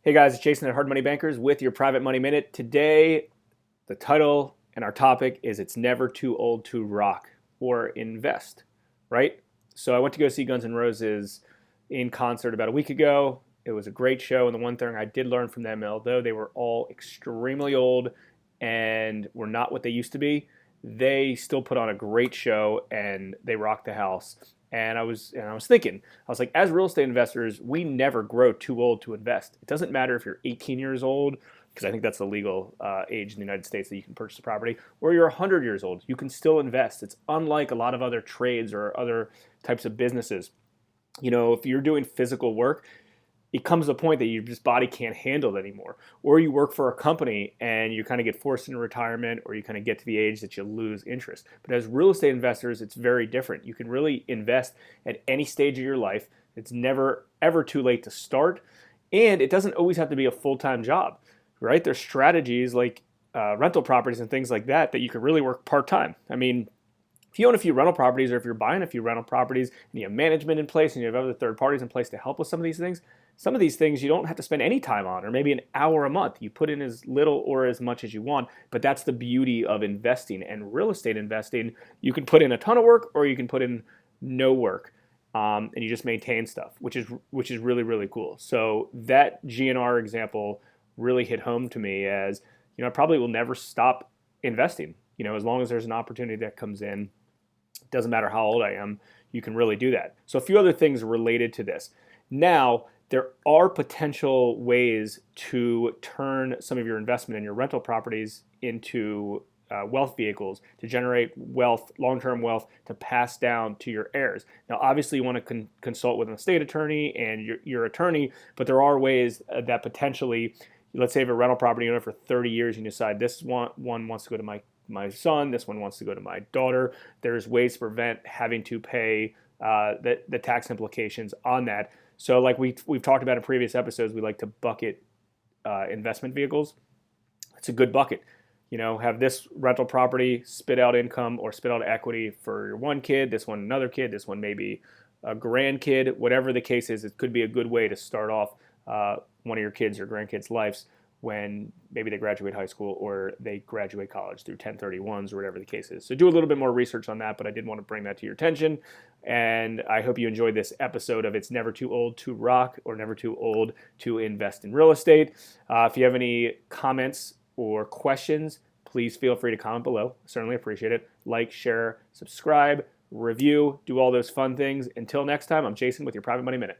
Hey guys, it's Jason at Hard Money Bankers with your Private Money Minute. Today, the title and our topic is It's Never Too Old to Rock or Invest, right? So I went to go see Guns N' Roses in concert about a week ago. It was a great show, and the one thing I did learn from them, although they were all extremely old and were not what they used to be, they still put on a great show and they rocked the house. And I was thinking, I was like, as real estate investors, we never grow too old to invest. It doesn't matter if you're 18 years old, because I think that's the legal age in the United States that you can purchase a property, or you're 100 years old. You can still invest. It's unlike a lot of other trades or other types of businesses. If you're doing physical work, it comes to a point that your just body can't handle it anymore. Or you work for a company and you kind of get forced into retirement, or you kind of get to the age that you lose interest. But as real estate investors, it's very different. You can really invest at any stage of your life. It's never ever too late to start, and it doesn't always have to be a full-time job, right? There's strategies like rental properties and things like that you can really work part-time. I mean, if you own a few rental properties, or if you're buying a few rental properties and you have management in place and you have other third parties in place to help with some of these things you don't have to spend any time on, or maybe an hour a month. You put in as little or as much as you want, but that's the beauty of investing. And real estate investing, you can put in a ton of work or you can put in no work, and you just maintain stuff, which is really, really cool. So that GNR example really hit home to me as, I probably will never stop investing. As long as there's an opportunity that comes in, doesn't matter how old I am, you can really do that. So a few other things related to this. Now, there are potential ways to turn some of your investment in your rental properties into wealth vehicles to generate wealth, long-term wealth, to pass down to your heirs. Now, obviously, you want to consult with an estate attorney and your attorney, but there are ways that potentially, let's say you have a rental property, you own it for 30 years, and you decide this one wants to go to my son, this one wants to go to my daughter. There's ways to prevent having to pay the tax implications on that. So like we've talked about in previous episodes, we like to bucket investment vehicles. It's a good bucket. Have this rental property spit out income or spit out equity for your one kid, this one another kid, this one maybe a grandkid, whatever the case is. It could be a good way to start off one of your kids or grandkids' lives when maybe they graduate high school or they graduate college through 1031s or whatever the case is. So do a little bit more research on that, but I did want to bring that to your attention. And I hope you enjoyed this episode of It's Never Too Old to Rock or Never Too Old to Invest in Real Estate. If you have any comments or questions, please feel free to comment below. I certainly appreciate it. Like, share, subscribe, review, do all those fun things. Until next time, I'm Jason with your Private Money Minute.